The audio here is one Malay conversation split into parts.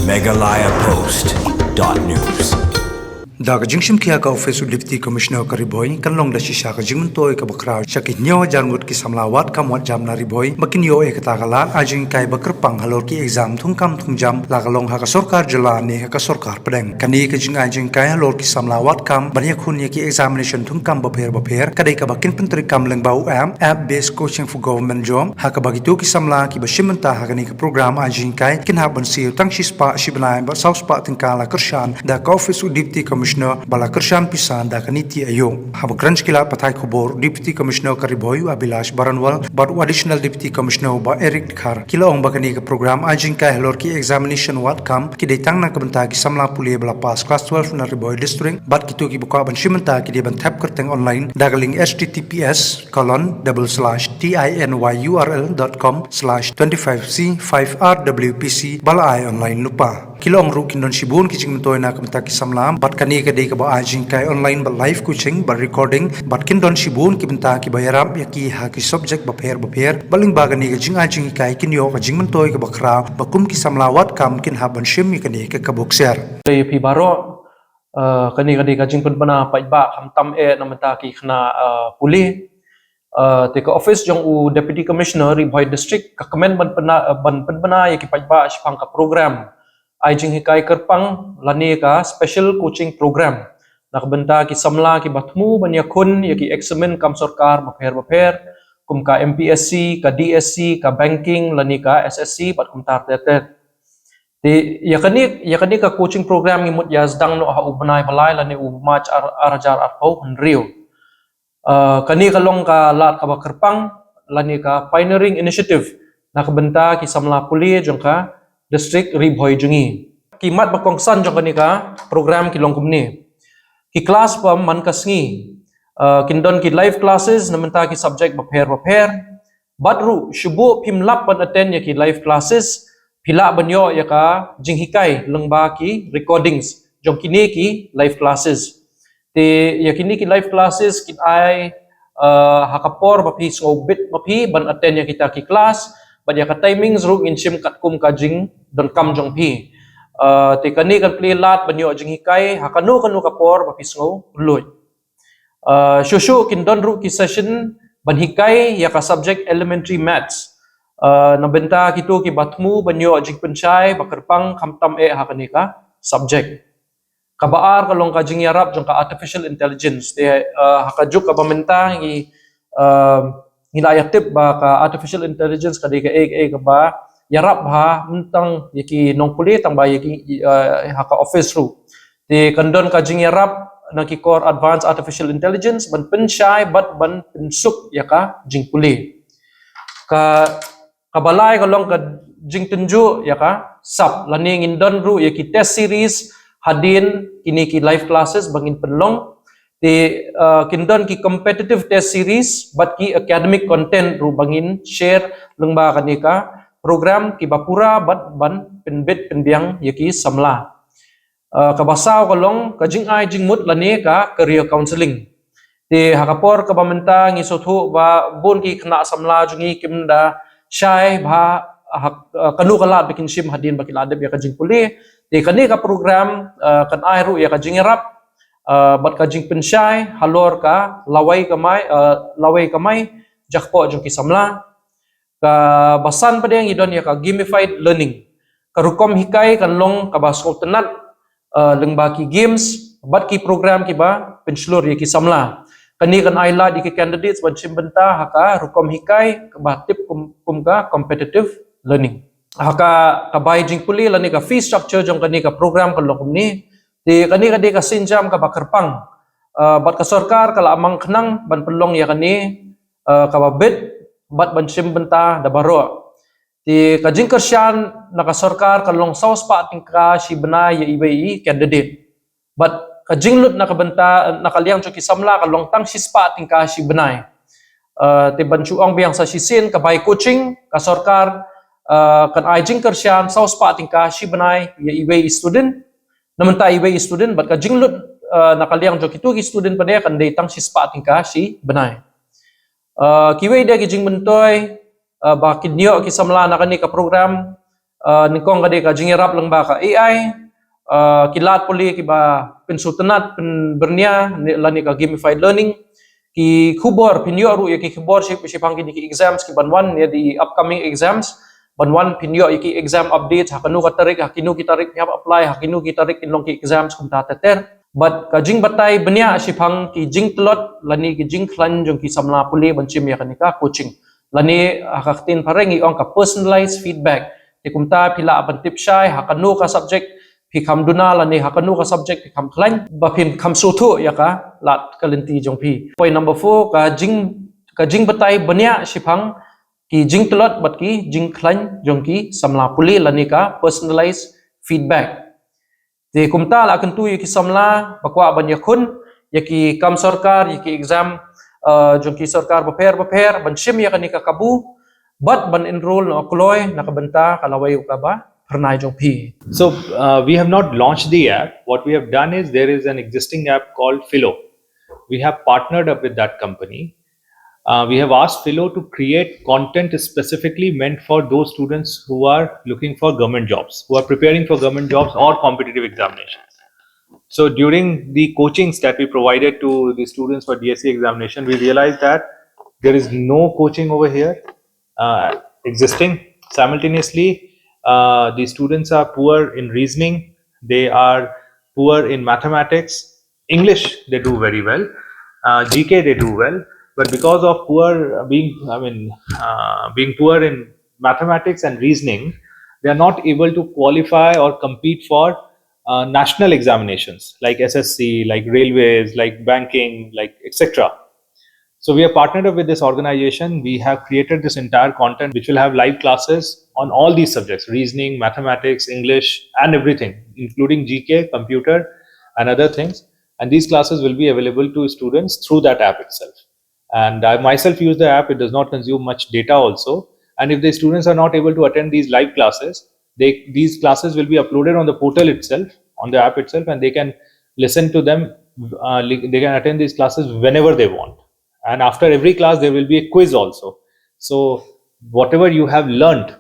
megalayapost.news. Daga jingshim kia ka office Deputy Commissioner ka riboy kan long da shisha ka jingmun toy ka bakra shakit nyo jangut ki samlawat kam wat jam na riboy bakin yo e kata kala ajing kai bakar pang halor ki exam thung kam thung jam la ka long ha ka sarkar jala ne ha ka sarkar pedeng kani ka jing ajing kai halor ki samlawat kam bania khun ye ki examination thung kam ba pher kadai ka bakin pentri kam leng bau am app based coaching for government job ha ka bagitu ki samla ki bashimanta ha kani ka program ajing kai kin ha ban si tang shispa shibnai ba south pa tingkala kershan da ka office Deputy Commissioner bala kershan pisan da kaniti ayo hab crunch kila pathai khobor Deputy Commissioner kariboy Abilash Baranwal but additional Deputy Commissioner ba Eric Khar kila ong bakani ka program ajing kai halor ki examination wat kam ki detang na kabanta ki samla pulie bala pass class 12 na riboy district but kitu ki buka ban shimanta ki ban tap kerteng online dagaling https://tinyurl.com/25c5rwpc bala ai online lupa kilong ru kindon shibun ki jingmentoy na kabanta ki samlam bat kani ka dei ka ba ajing kai online ba live coaching ba recording bat kindon shibun ki benta ki bayaram ya ki ha ki subject ba pher baling ba gani ka jing ajing kai kinyo ka jingmentoy ka bakra bakum ki samlawat kam kin ha ban shim mi kani ka kabukser Dari pi baro kani ka jing pun bana pa ba kham tam e namata ki khna puli te ka office jong u Deputy Commissioner Riboy District ka comment ban bana ya ki pa ba shpang ka program Ajing hikai kerpang lani ka special coaching program nakbenta ki samla ki batmu banya kun ya ki examen kam sarkar bapher kum ka MPSC ka DSC ka banking lani ka SSC bat kum tar tetet ti yakani ka coaching program ngi mut yazdang no ha ubnai balai lani u match arajar arpau henrio kani kalong ka lat ka kerpang lani ka pioneering initiative nakbenta ki samla puli jong ka district Riboy jungi kimat bakongsan jong kanika program kilong kumni ki class pam man kasngi kindon ki live classes namenta ki subject bapher badru shubu pimlap pan attend ya ki live classes pila banyo ya ka jinghikai lengba ki recordings jong kini ki live classes te ya kini ki live classes kin ai hakapor bapi ngobit bapi ban attend ya kita ki class badya ka timings ru insim kat kum ka jing don kam jong pi te kani kan play lat banyo jing hikai hakanu kapor bapis ngo luy shushu kin don ru ki session ban hikai ya ka subject elementary maths na benta kitu ki batmu banyo jing penchai bakerpang khamtam e hakani ka subject kabaar kalong ka jing yarap jong ka artificial intelligence te hakajuk ka bamenta ngi nilai tip ba ka artificial intelligence ka ka ba yarap ha mentang yaki nong puli tang ba yaki haka office ru ti kandon ka jing yarap na ki core advanced artificial intelligence ban pensyai bat ban pensuk yaka jing puli ka kabalai kalong ka jing tunju yaka sap lani ngindon ru yaki test series hadin kini ki live classes bangin penlong di kindon ki competitive test series bat ki academic content ru bangin share lengba kanika program ki bapura bat ban penbet penbiang yaki samla kabasaw kalong kajing ai jing mut lani ka career counseling di hakapor ka bamenta ngi sothu ba bun ki khna samla jungi kimda shai ba kanu kala bikin shim hadin bakil adab ya kajing puli di kanika program kan ai ru ya kajing rap bat kajing pensyai halor ka lawai kamai jakpo jong kisamla ka basan padeng idon ya ka gamified learning karukom hikai kan long ka basko tenat lengba ki games bat ki program ki ba penslur ya kisamla kani kan aila di ki candidates ban chimbenta haka rukom hikai ka batip kum ka competitive learning haka kabay jing puli lani ka fee structure jong kani ka program kan long ni di kani ka sinjam ka bakerpang bat ka sarkar kala amang khnang ban pelong ya kani ka babet bat ban simbenta da baro di ka jing kersyan na ka sarkar kalong saus pa tingka si bena ya ibai candidate bat ka jing lut na ka benta na kaliang chuki samla kalong tang sispa tingka si benai ti ban chuang biang sa sisin ka bay coaching ka sarkar kan ai jing kersyan saus pa tingka si benai ya ibai student namenta ibai student bat ka jinglut nakaliang jo kitu ki student pa dia kan dei tang sispa tingka si benai kiwei dia ki jing mentoy ba kinyo ki samla na kani ka program nikong kadi ka jingirap lang ba ka AI kilat puli kiba pensultanat bernia lani ka gamified learning ki khubor pinyo ru ki khubor si pang ki exams ki banwan ya di upcoming exams banwan pinyo ki exam update hakanu ka tarik hakinu ki tarik hap apply hakinu ki tarik kinlong ki exams kum ta ter but ka jing batay benya si pang ki jing tlot lani ki jing khlan jong ki samla puli banchim ya kanika coaching lani hakaktin parengi ong ka personalized feedback ti kumta pila aban tip shy hakanu ka subject pi kham duna lani hakanu ka subject pi kham khlan ba phim kham suthu ya ka lat kalinti jong pi point number 4 ka jing batay benya si pang ki jing tlot bat ki jing khlan jong ki samla puli lani ka personalized feedback ti kumta la kan tu ki samla bakwa ban yakun yaki kam sarkar yaki exam jong ki sarkar baper ban shim ya kanika kabu but ban enroll no kloy nakabanta kalaway ka ba pernai jong pi. So we have not launched the app. What we have done is there is an existing app called Philo. We have partnered up with that company. We have asked Philo to create content specifically meant for those students who are looking for government jobs, who are preparing for government jobs or competitive examinations. So during the coachings that we provided to the students for DSC examination, we realized that there is no coaching over here existing. Simultaneously, the students are poor in reasoning, they are poor in mathematics, English they do very well, GK they do well, but because of being poor in mathematics and reasoning, they are not able to qualify or compete for national examinations like SSC, like railways, like banking, like etc. So we have partnered up with this organization. We have created this entire content which will have live classes on all these subjects: reasoning, mathematics, English, and everything, including GK, computer, and other things. And these classes will be available to students through that app itself. And I myself use the app. It does not consume much data also. And if the students are not able to attend these live classes, these classes will be uploaded on the portal itself, on the app itself, and they can listen to them. They can attend these classes whenever they want. And after every class, there will be a quiz also. So whatever you have learned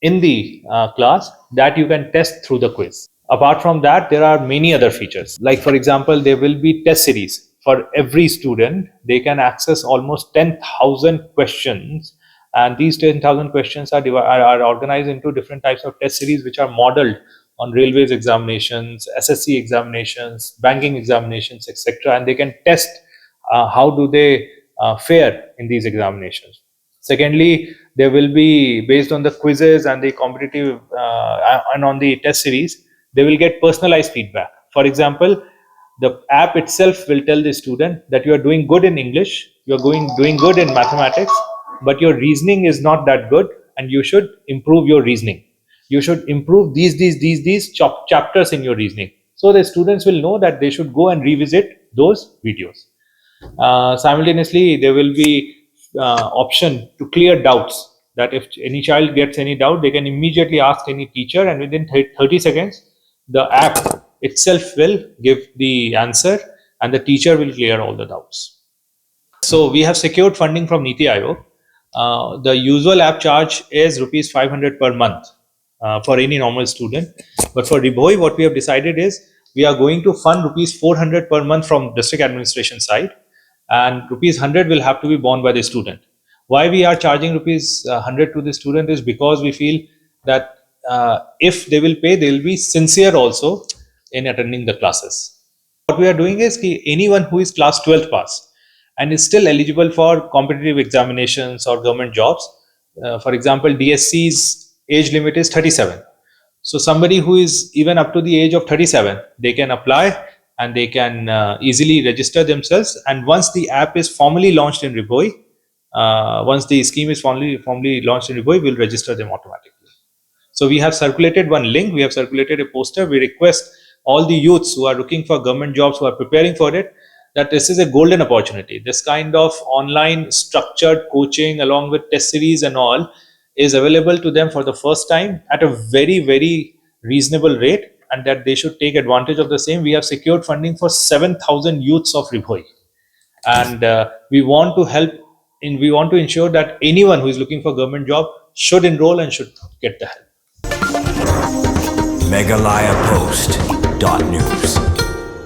in the class, that you can test through the quiz. Apart from that, there are many other features. Like for example, there will be test series. For every student, they can access almost 10,000 questions. And these 10,000 questions are organized into different types of test series, which are modeled on railways examinations, SSC examinations, banking examinations, etc. And they can test how do they fare in these examinations. Secondly, there will be, based on the quizzes and the competitive and on the test series, they will get personalized feedback. For example, the app itself will tell the student that you are doing good in English, you are doing good in mathematics, but your reasoning is not that good, and you should improve your reasoning. You should improve these chapters in your reasoning. So the students will know that they should go and revisit those videos. Simultaneously, there will be option to clear doubts, that if any child gets any doubt, they can immediately ask any teacher, and within 30 seconds, the app itself will give the answer and the teacher will clear all the doubts. So we have secured funding from Niti Aayog. The usual app charge is rupees 500 per month for any normal student. But for Ribhoi, what we have decided is we are going to fund rupees 400 per month from district administration side, and rupees 100 will have to be borne by the student. Why we are charging rupees 100 to the student is because we feel that if they will pay, they will be sincere also in attending the classes. What we are doing is anyone who is class 12th pass and is still eligible for competitive examinations or government jobs, for example, DSC's age limit is 37. So somebody who is even up to the age of 37, they can apply and they can easily register themselves. And once the app is formally launched in Ribhoi, once the scheme is formally launched in Ribhoi, we'll register them automatically. So we have circulated one link, we have circulated a poster. We request all the youths who are looking for government jobs, who are preparing for it, that this is a golden opportunity. This kind of online structured coaching along with test series and all is available to them for the first time at a very, very reasonable rate, and that they should take advantage of the same. We have secured funding for 7,000 youths of Ribhoi, and we want to ensure that anyone who is looking for government job should enroll and should get the help. MeghalayaPost.news.